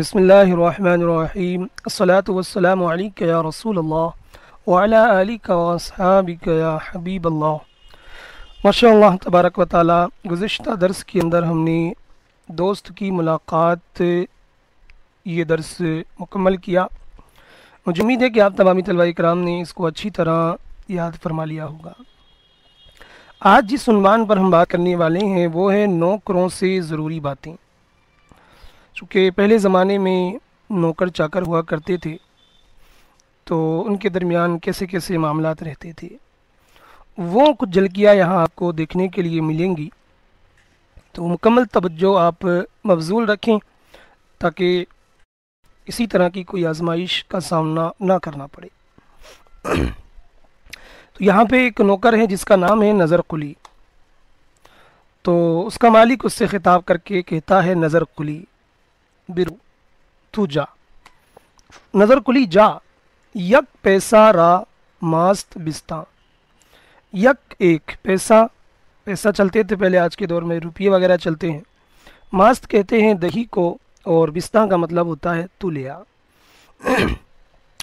بسم اللہ الرحمن الرحیم الصلاة والسلام علیک یا رسول اللہ وعلی آلک واصحابک یا حبیب اللہ۔ ماشاء اللہ تبارک و تعالی، گزشتہ درس کے اندر ہم نے دوست کی ملاقات یہ درس مکمل کیا۔ مجھے امید ہے کہ آپ تمامی طلبہ کرام نے اس کو اچھی طرح یاد فرما لیا ہوگا۔ آج جس عنوان پر ہم بات کرنے والے ہیں وہ ہے نوکروں سے ضروری باتیں۔ چونکہ پہلے زمانے میں نوکر چاکر ہوا کرتے تھے تو ان کے درمیان کیسے کیسے معاملات رہتے تھے، وہ کچھ جھلکیاں یہاں آپ کو دیکھنے کے لیے ملیں گی، تو مکمل توجہ آپ مبذول رکھیں تاکہ اسی طرح کی کوئی آزمائش کا سامنا نہ کرنا پڑے۔ تو یہاں پہ ایک نوکر ہے جس کا نام ہے نظر قلی، تو اس کا مالک اس سے خطاب کر کے کہتا ہے نظر قلی برو تو جا، نظر قلی جا، یک پیسہ را ماست بستاں، یک ایک پیسہ چلتے تھے پہلے، آج کے دور میں روپیے وغیرہ چلتے ہیں۔ ماست کہتے ہیں دہی کو، اور بستاں کا مطلب ہوتا ہے تو لیا۔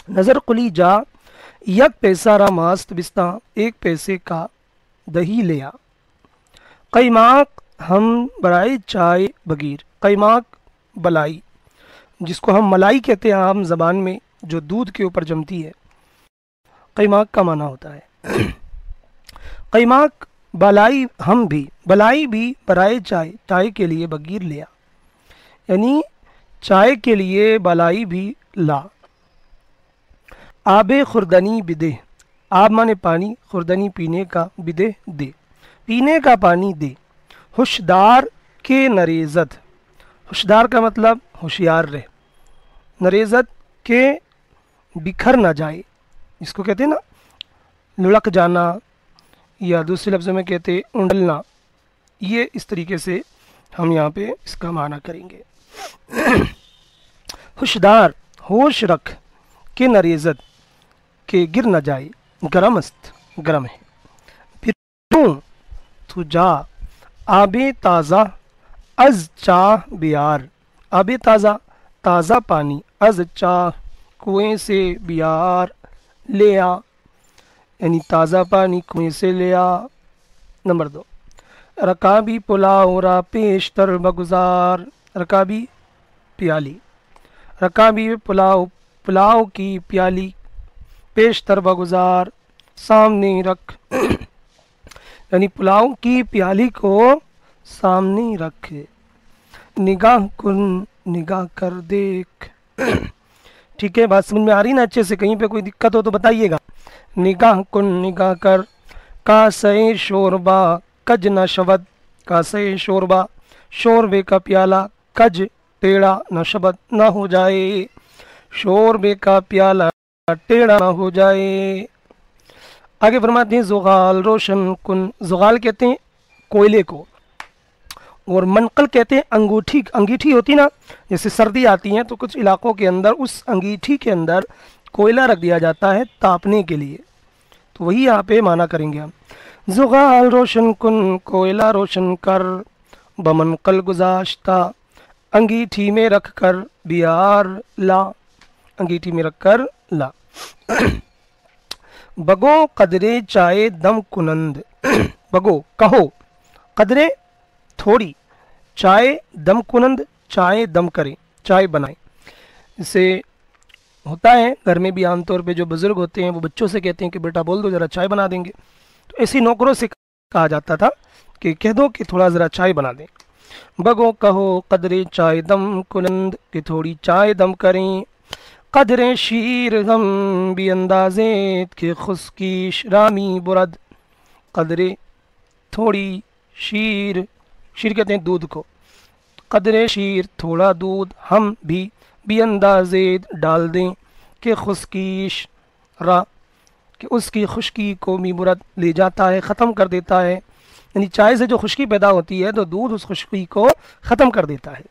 نظر قلی جا، یک پیسہ را ماست بستاں، ایک پیسے کا دہی لیا۔ قیماق ہم برائے چائے بگیر، قیماق بلائی، جس کو ہم ملائی کہتے ہیں عام زبان میں، جو دودھ کے اوپر جمتی ہے، قیماق کا معنی ہوتا ہے۔ قیماق بلائی ہم بھی، بلائی بھی برائے چائے، چائے کے لیے بگیر لیا، یعنی چائے کے لیے بلائی بھی لا۔ آب خوردنی بدے، آب مانے پانی، خوردنی پینے کا، بدے دے، پینے کا پانی دے۔ ہوشدار کے نریزت، ہوشدار کا مطلب ہوشیار رہے، نریزت کے بکھر نہ جائے، جس کو کہتے ہیں نا لڑک جانا، یا دوسرے لفظوں میں کہتے ہیں اونڈلنا، یہ اس طریقے سے ہم یہاں پہ اس کا معنی کریں گے۔ ہوشدار ہوش رکھ، کے نریزت کے گر نہ جائے، گرم است گرم ہے۔ پھر تو جا، آب تازہ از چاہ بیار، آب تازہ تازہ پانی، از چاہ کنویں سے، بیار لیا، یعنی تازہ پانی کنویں سے لیا۔ نمبر 2، رکابی پلاؤ را پیشتر بگزار، رکابی پیالی، رکابی پلاؤ، پلاؤ کی پیالی، پیشتر بگزار سامنے رکھ، یعنی پلاؤ کی پیالی کو سامنے رکھ۔ نگاہ کن، نگاہ کر دیکھ، ٹھیک ہے، بات سمجھ میں آ رہی نا اچھے سے؟ کہیں پہ کوئی دقت ہو تو بتائیے گا۔ نگاہ کن، نگاہ کر، کاسے شوربا کج نہ شود، کاسے شوربا، شوربے کا پیالہ، کج ٹیڑھا نہ شبد، نہ ہو جائے، شوربے کا پیالہ ٹیڑھا نہ ہو جائے۔ آگے فرماتے ہیں زغال روشن کن، زغال کہتے ہیں کوئلے کو، اور منقل کہتے ہیں انگوٹھی، انگیٹھی ہوتی نا، جیسے سردی آتی ہے تو کچھ علاقوں کے اندر اس انگیٹھی کے اندر کوئلہ رکھ دیا جاتا ہے تاپنے کے لیے، تو وہی یہاں پہ معنی کریں گے ہم۔ زغال روشن کن، کوئلہ روشن کر، بمنقل گزاشتہ، انگیٹھی میں رکھ کر، بیار لا، انگیٹھی میں رکھ کر لا۔ بگو قدرے چائے دم کنند، بگو کہو، قدرے تھوڑی، چائے دم کنند، چائے دم کریں، چائے بنائیں۔ اسے ہوتا ہے گھر میں بھی عام طور پہ جو بزرگ ہوتے ہیں وہ بچوں سے کہتے ہیں کہ بیٹا بول دو ذرا چائے بنا دیں گے، تو ایسی نوکروں سے کہا جاتا تھا کہ کہہ دو کہ تھوڑا ذرا چائے بنا دیں۔ بگو کہو قدرے چائے دم کنند، کہ تھوڑی چائے دم کریں۔ قدرے شیر ہم بھی اندازیت، کہ خشکیش رامی برد، قدرے تھوڑی شیر، شیر کہتے ہیں دودھ کو، قدرے شیر تھوڑا دودھ، ہم بھی اندازیت ڈال دیں، کہ خشکیش را، کہ اس کی خشکی کو می برد لے جاتا ہے، ختم کر دیتا ہے، یعنی چائے سے جو خشکی پیدا ہوتی ہے تو دودھ اس خشکی کو ختم کر دیتا ہے۔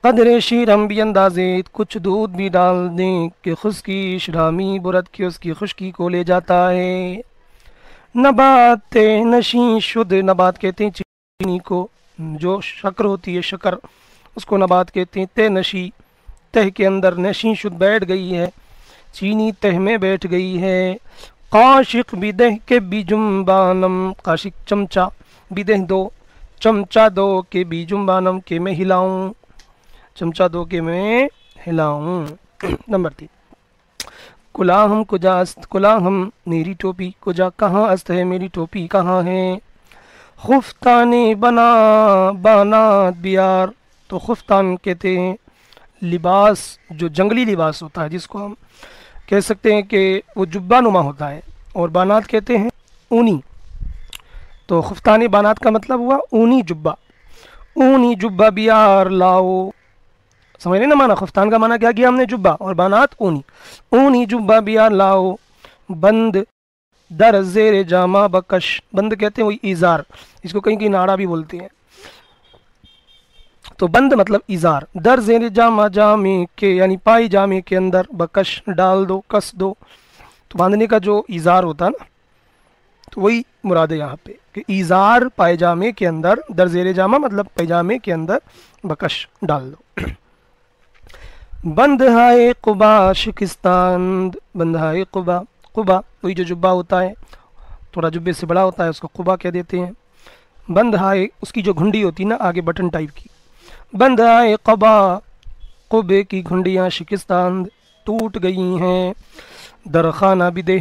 قدرے شیر ہم بھی اندازیت، کچھ دودھ بھی ڈال دیں، کہ خشکیش رامی برد، کہ اس کی خشکی کو لے جاتا ہے۔ نبات نشیں شد، نبات کہتے ہیں چینی کو، جو شکر ہوتی ہے، شکر اس کو نبات کہتے ہیں. تہ نشی تہ کے اندر نشی شد بیٹھ گئی ہے, چینی تہ میں بیٹھ گئی ہے. قاشق بدہ کے بیجمبانم, قاشق چمچہ, بدہ دو, چمچہ دو کے بیجمبانم کے میں ہلاؤں, چمچہ دو کے میں ہلاؤں. نمبر 3 کلا ہم کجا است, کلا ہم میری ٹوپی, کجا کہاں است ہے میری ٹوپی کہاں ہے. خفتان بنا بانات بیار, تو خفتان کہتے ہیں لباس جو جنگلی لباس ہوتا ہے جس کو ہم کہہ سکتے ہیں کہ وہ جبہ نما ہوتا ہے, اور بانات کہتے ہیں اونی. تو خفتان بانات کا مطلب ہوا اونی جبہ, اونی جبہ بیار لاؤ. سمجھ رہے نا مانا, خفتان کا مانا کیا کیا ہم نے جبہ, اور بانات اونی. اونی جبہ بیار لاؤ. بند در زیر جامہ بکش, بند کہتے ہیں وہی ایزار, اس کو کہیں کہیں ناڑا بھی بولتے ہیں. تو بند مطلب ایزار. در زیر جامہ جامے کے یعنی پائی جامے کے اندر, بکش ڈال دو, کس دو. تو باندھنے کا جو ایزار ہوتا ہے نا, تو وہی مراد ہے یہاں پہ کہ ایزار پائجامے کے اندر, در زیر جامہ مطلب پائجامے کے اندر بکش ڈال دو. بند ہائے قبا شکستان, بند ہائے قبا, قبا وہی جو جبہ ہوتا ہے, تھوڑا جبے سے بڑا ہوتا ہے, اس کو قبا کہہ دیتے ہیں. بند ہائے اس کی جو گھنڈی ہوتی ہے نا آگے بٹن ٹائپ کی, بند ہائے قبا, قبے کی گھنڈیاں شکستان ٹوٹ گئی ہیں. درخانہ بدے,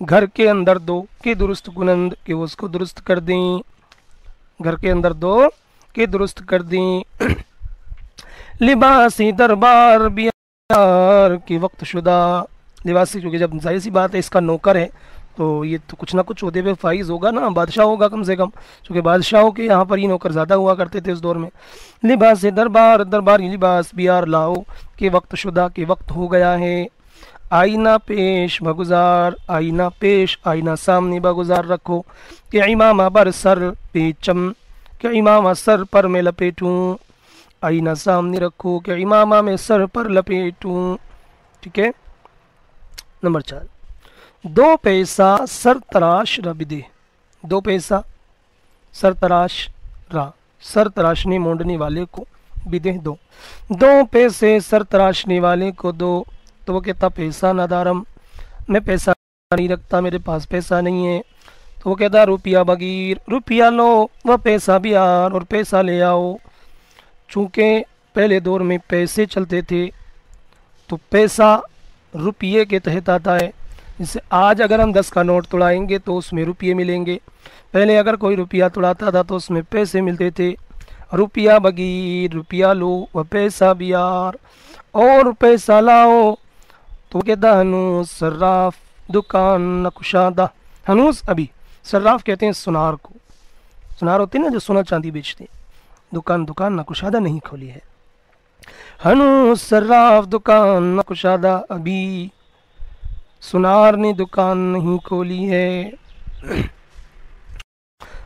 گھر کے اندر دو کہ درست کنند, کہ وہ اس کو درست کر دیں, گھر کے اندر دو کہ درست کر دیں. لباسی دربار بیار کی وقت شدہ, لباسی کیونکہ جب ظاہر سی بات ہے اس کا نوکر ہے تو یہ تو کچھ نہ کچھ عہدے پہ فائز ہوگا نا, بادشاہ ہوگا کم سے کم, چونکہ بادشاہوں کے یہاں پر یہ نوکر زیادہ ہوا کرتے تھے اس دور میں. لباس دربار, درباری لباس, بیار لاؤ کہ وقت شدہ, کہ وقت ہو گیا ہے. آئینہ پیش بگزار, آئینہ پیش, آئینہ سامنے بگزار رکھو. کہ امامہ بر سر پیچم, کہ امامہ سر پر میں لپیٹوں. آئینہ سامنے رکھو کہ امامہ میں سر پر لپیٹوں. ٹھیک ہے. نمبر 4 دو پیسہ سر تراش ربدے, دو پیسہ سر تراش را, سر تراشنے مونڈنے والے کو, بدے دو, دو پیسے سر تراشنے والے کو دو. تو وہ کہتا پیسہ نہ دارم, میں پیسہ نہیں رکھتا, میرے پاس پیسہ نہیں ہے. تو وہ کہتا روپیہ بغیر, روپیہ لو, وہ پیسہ بھی یار, اور پیسہ لے آؤ. چونکہ پہلے دور میں پیسے چلتے تھے تو پیسہ روپیے کے تحت آتا ہے. جیسے آج اگر ہم 10 کا نوٹ توڑائیں گے تو اس میں روپیے ملیں گے, پہلے اگر کوئی روپیہ توڑاتا تھا تو اس میں پیسے ملتے تھے. روپیہ بغیر, روپیہ لو, وہ پیسہ بھی یار, اور پیسہ لاؤ. تو وہ کہتا ہنوز صراف دکان نہ کشادہ, ہنوز ابھی, صراف کہتے ہیں سنار کو, سنار ہوتے ہیں نا جو سونا چاندی بیچتے ہیں, دکان نہ کشادہ نہیں کھولی ہے. ہنوز صراف دکان نہ کشادہ, ابھی سنار نے دکان نہیں کھولی ہے.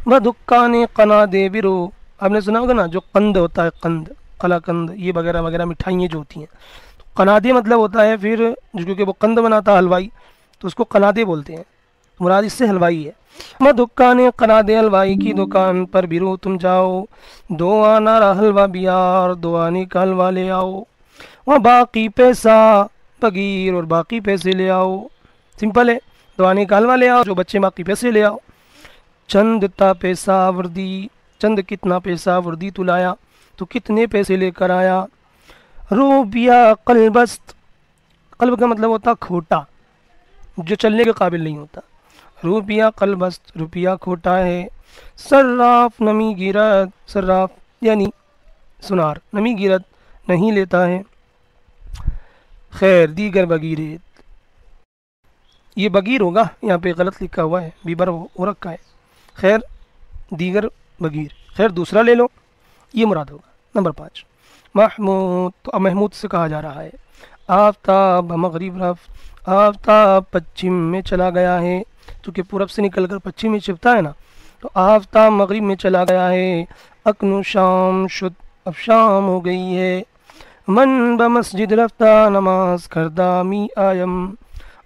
وہ دکان قنا دے برو, آپ نے سنا ہوگا نا جو قند ہوتا ہے, قند, قلا قند, یہ وغیرہ وغیرہ مٹھائیاں جو ہوتی ہیں. تو قنادے مطلب ہوتا ہے پھر کیونکہ وہ قند بناتا ہے حلوائی, تو اس کو قنادے بولتے ہیں, مراد اس سے حلوائی ہے. وہ دکان قنادے, حلوائی کی دکان پر برو تم جاؤ. دو آنا رہا حلوہ بیار, دو آنے کا حلوہ لے آؤ. وہ باقی پیسہ بغیر, اور باقی پیسے لے آؤ. سمپل ہے, دو آنے کا حلوہ لے آؤ, جو بچے باقی پیسے لے آؤ. چند تا پیسہ وردی, چند کتنا پیسہ وردی تو لایا, تو کتنے پیسے لے کر آیا. روپیہ قلبست, قلب کا مطلب ہوتا کھوٹا, جو چلنے کے قابل نہیں ہوتا. روپیہ قلبست, روپیہ کھوٹا ہے. صراف نمی گیرت, صراف یعنی سنار, نمی گیرت نہیں لیتا ہے. خیر دیگر بگیرت, یہ بگیر ہوگا, یہاں پہ غلط لکھا ہوا ہے, بیبر ہو رکھا ہے. خیر دیگر بگیر, خیر دوسرا لے لو, یہ مراد ہوگا. نمبر 5 محمود, تو اب محمود سے کہا جا رہا ہے. آفتاب مغرب رفت, آفتاب پچھم میں چلا گیا ہے, چونکہ پورب سے نکل کر پچھم میں چھپتا ہے نا, تو آفتاب مغرب میں چلا گیا ہے. اکنو شام شد, اب شام ہو گئی ہے. من بمسجد رفتہ, نماز کردہ می آیم,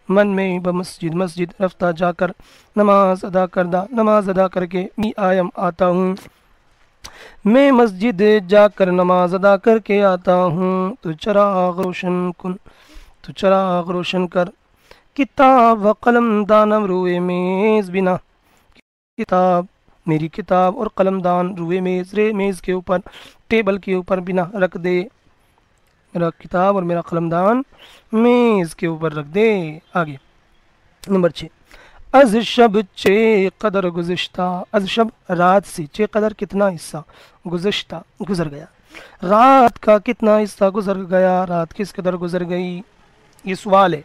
من میں بمسجد, مسجد رفتہ جا کر, نماز ادا کردہ, نماز ادا کر کے, می آیم آتا ہوں. میں مسجد جا کر نماز ادا کر کے آتا ہوں، تو چراغ روشن کن، تو چراغ روشن کر، کتاب و قلم دانم روئے میز بنا، کتاب میری کتاب اور قلم دان روئے میز، میز کے اوپر، ٹیبل کے اوپر بنا رکھ دے، میرا کتاب اور میرا قلم دان میز کے اوپر رکھ دے۔ آگے نمبر 6، از شب چے قدر گزشتہ، از شب رات سے، چے قدر کتنا حصہ، گزشتہ گزر گیا، رات کا کتنا حصہ گزر گیا، رات کس قدر گزر گئی، یہ سوال ہے۔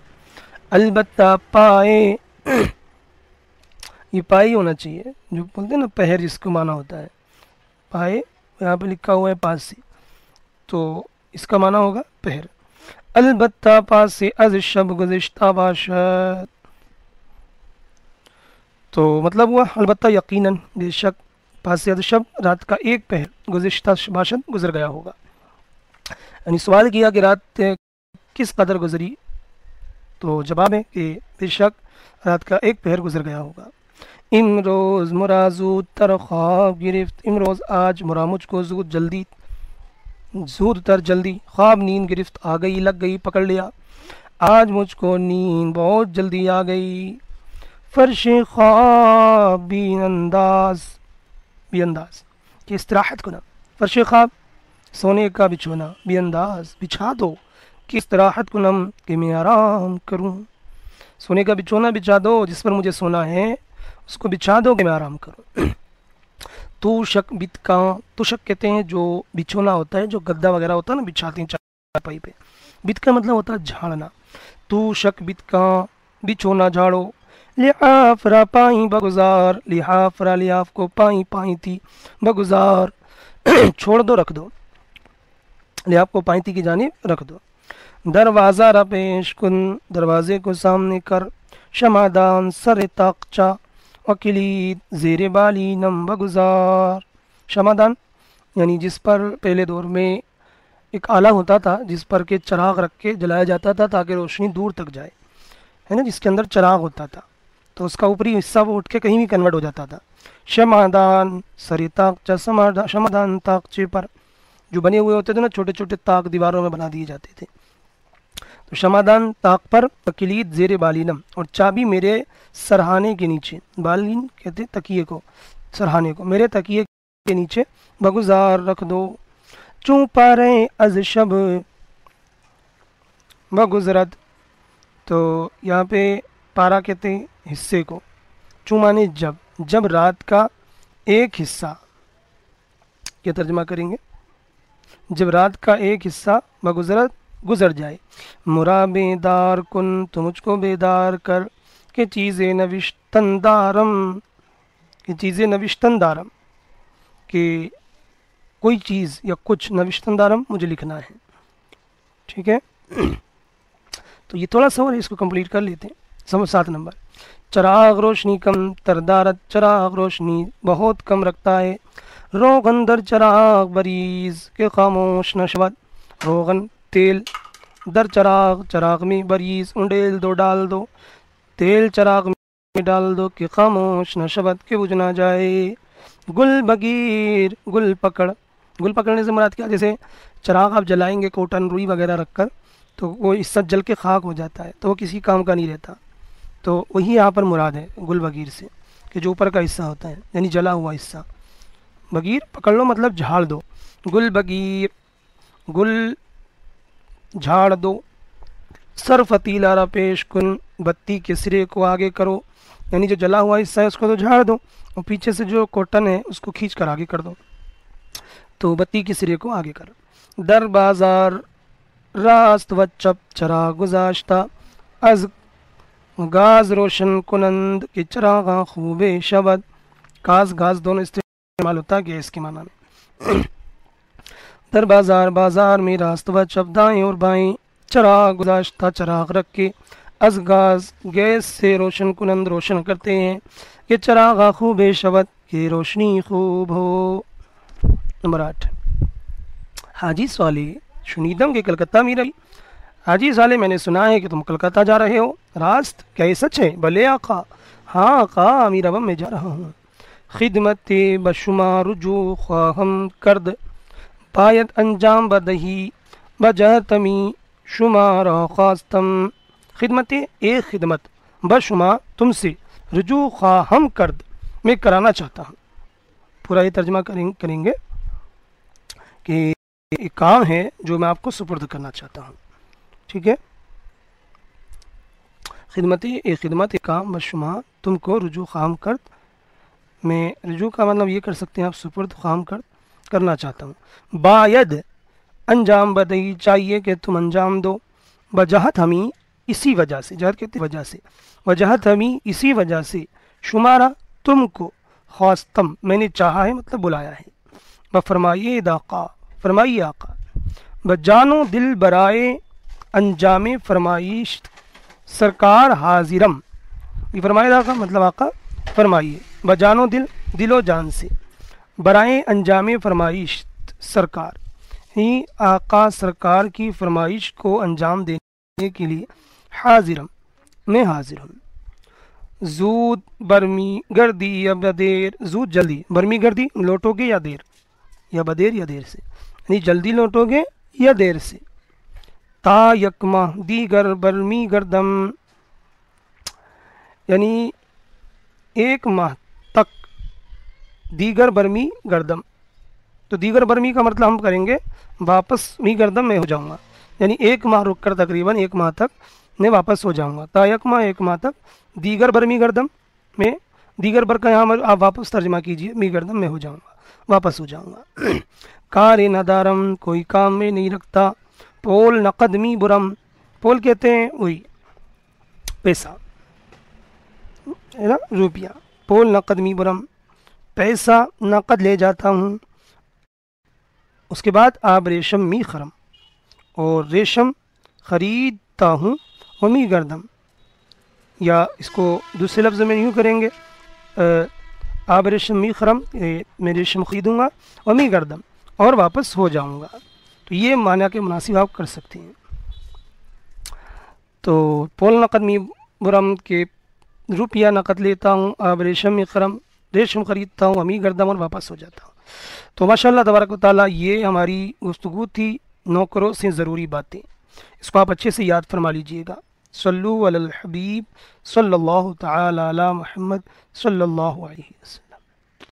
البتہ پائے، یہ پائی ہونا چاہیے، جو بولتے ہیں نا پہر، جس کو معنی ہوتا ہے پائے، یہاں پہ لکھا ہوا ہے پاس سے، تو اس کا معنی ہوگا پہر۔ البتہ پاس سے، از شب گزشتہ باشد، تو مطلب ہوا البتہ یقیناً، بے شک، پاس سے از شب، رات کا ایک پہر، گزشتہ باشد گزر گیا ہوگا، یعنی سوال کیا کہ رات کس قدر گزری، تو جواب ہے کہ بے شک رات کا ایک پہر گزر گیا ہوگا۔ امروز مرا زود تر خواب گرفت، امروز آج مرا مجھ کو زود جلدی، زود تر جلدی، خواب نیند گرفت، آ گئی، لگ گئی، پکڑ لیا، آج مجھ کو نیند بہت جلدی آ گئی۔ فرش خواب بھی انداز، بھی انداز کہ استراحت کو نا، فرش خواب سونے کا بچھونا، بھی انداز بچھا دو کہ استراحت کو نم، کہ میں آرام کروں، سونے کا بچھونا بچھا دو، جس پر مجھے سونا ہے اس کو بچھا دو کہ میں آرام کروں۔ تو شک بت کا، تو شک کہتے ہیں جو بچھونا ہوتا ہے، جو گدا وغیرہ ہوتا ہے نا، بچھاتے ہیں چارپائی پہ، بت کا مطلب ہوتا ہے جھاڑنا، تو شک بت کا بچھونا جھاڑو، لحاف را پائیں بگزار، لحاف را، لحاف کو، پائیں پائیں تھی، بگزار چھوڑ دو، رکھ دو، لحاف کو پائیں تھی کی جانب رکھ دو، دروازہ را پیش کن، دروازے کو سامنے کر، شمادان سر تاقچہ، وکلید زیر بالی نم بگزار، شمادان یعنی جس پر پہلے دور میں ایک آلہ ہوتا تھا جس پر کہ چراغ رکھ کے جلایا جاتا تھا تاکہ روشنی دور تک جائے، ہے نا، جس کے اندر چراغ ہوتا تھا، تو اس کا اوپری حصہ وہ اٹھ کے کہیں بھی کنورٹ ہو جاتا تھا۔ شمادان سر تاقچہ، شمادان تاقچے پر جو بنے ہوئے ہوتے تھے نا، چھوٹے چھوٹے تاق دیواروں میں بنا دیے جاتے تھے، تو شمادان طاق پر، کلید زیر بالینم، اور چابی میرے سرہانے کے نیچے، بالین کہتے تکیے کو، سرہانے کو، میرے تکیے کے نیچے، بگزار رکھ دو، چوں پارے از شب بگزرد، تو یہاں پہ پارا کہتے ہیں حصے کو، چوں مانے جب، جب رات کا ایک حصہ، کیا ترجمہ کریں گے، جب رات کا ایک حصہ بگزرد گزر جائے، مرا بیدار کن، تو مجھ کو بیدار کر، کہ چیزیں نوشتن دارم، کہ چیزیں نوشتن دارم، کہ کوئی چیز یا کچھ، نوشتن دارم مجھے لکھنا ہے، ٹھیک ہے۔ تو یہ تھوڑا سا اور اس کو کمپلیٹ کر لیتے ہیں۔ 7 نمبر، چراغ روشنی کم تردارت، چراغ روشنی بہت کم رکھتا ہے، روغن در چراغ بریز، کہ خاموش نہ شود، روغن تیل، در چراغ، چراغ میں، بریز انڈیل دو، ڈال دو، تیل چراغ میں ڈال دو، کہ خاموش نہ شود، کہ بجھ نہ جائے، گل بگیر، گل پکڑ، گل پکڑنے سے مراد کیا، جیسے چراغ آپ جلائیں گے کوٹن روئی وغیرہ رکھ کر تو وہ اس سے جل کے خاک ہو جاتا ہے، تو وہ کسی کام کا نہیں رہتا، تو وہی یہاں پر مراد ہے گل بگیر سے، کہ جو اوپر کا حصہ ہوتا ہے یعنی جلا ہوا حصہ، بگیر پکڑ لو مطلب جھاڑ دو، گل بگیر، گل جھاڑ دو، سر فتیلہ را پیش کن، بتی کے سرے کو آگے کرو، یعنی جو جلا ہوا حصہ ہے اس کو تو جھاڑ دو، اور پیچھے سے جو کوٹن ہے اس کو کھینچ کر آگے کر دو، تو بتی کے سرے کو آگے کر، در بازار راست و چپ، چراغ گزاشتہ، از گاز روشن کنند، کہ چراغاں خوب شبد، کاز گاز دونوں استعمال ہوتا ہے گیس کے معنی میں، در بازار، بازار میں، راست و چپ، دائیں اور بائیں، چراغ گزاشتہ، چراغ رکھ کے، از گاز گیس سے، روشن کنند روشن کرتے ہیں، کہ چراغاں خوب شبد، کہ روشنی خوب ہو۔ نمبر 8، حاجی صالح شنیدم کہ کلکتہ میں رہی، حاجی صالح میں نے سنا ہے کہ تم کلکتہ جا رہے ہو، راست کیا یہ سچ ہے؟ بلے آقا، ہاں آقا، امیر ابم میں جا رہا ہوں، خدمت بشما رجوع خواہم کرد باید انجام بدہی بجہتمی شمارا خواستم خدمت ایک خدمت بشما تم سے رجوع خواہم کرد میں کرانا چاہتا ہوں. پورا یہ ترجمہ کریں گے کہ ایک کام ہے جو میں آپ کو سپرد کرنا چاہتا ہوں. ٹھیک ہے. خدمت ایک خدمت ایک کام بشما تم کو رجوع خواہم کرد میں رجوع کا مطلب یہ کر سکتے ہیں آپ سپرد خواہم کرد کرنا چاہتا ہوں. باید انجام بدہی چاہیے کہ تم انجام دو بجہت ہمیں اسی وجہ سے جہت کہتے وجہ سے وجہت ہمیں اسی وجہ سے شمارا تم کو خواستم میں نے چاہا ہے مطلب بلایا ہے. بفرمائیے داقا فرمائیے آقا بجانو دل برائے انجام فرمائش سرکار حاضرم یہ فرمائے آقا مطلب آقا فرمائیے بجانو دل دل و جان سے برائے انجام فرمائش سرکار ہی آقا سرکار کی فرمائش کو انجام دینے کے لیے حاضرم میں حاضر ہوں. زود برمی گردی یا بدیر زود جلدی برمی گردی لوٹو گے یا دیر یا بدیر یا دیر سے یعنی جلدی لوٹو گے یا دیر سے. تا یکمہ دیگر برمی گردم یعنی ایک ماہ تک دیگر برمی گردم تو دیگر برمی کا مطلب ہم کریں گے واپس می گردم میں ہو جاؤں گا یعنی ایک ماہ رک کر تقریباً ایک ماہ تک میں واپس ہو جاؤں گا. تا یک ماہ ایک ماہ تک دیگر برمی گردم میں دیگر بر کا یہاں آپ واپس ترجمہ کیجئے می گردم میں ہو جاؤں گا واپس ہو جاؤں گا. کار ندارم کوئی کام میں نہیں رکھتا پول نقدمی برم پول کہتے ہیں وہی پیسہ ہے نا روپیہ پول نقدمی برم پیسہ نقد لے جاتا ہوں. اس کے بعد آب ریشم می خرم اور ریشم خریدتا ہوں ومی گردم یا اس کو دوسرے لفظ میں یوں کریں گے آب ریشم می خرم میں ریشم خریدوں گا ومی گردم اور واپس ہو جاؤں گا. تو یہ معنی کے مناسب آپ کر سکتے ہیں. تو پول نقد می برم کے روپیہ نقد لیتا ہوں آب ریشم می خرم ریشم خریدتا ہوں ومی گردم اور واپس ہو جاتا ہوں. تو ماشاءاللہ تبارک و تعالیٰ یہ ہماری گفتگو تھی نوکروں سے ضروری باتیں. اس کو آپ اچھے سے یاد فرما لیجئے گا. صلو علی الحبیب صلی اللہ تعالی علی محمد صلی اللہ علیہ وسلم.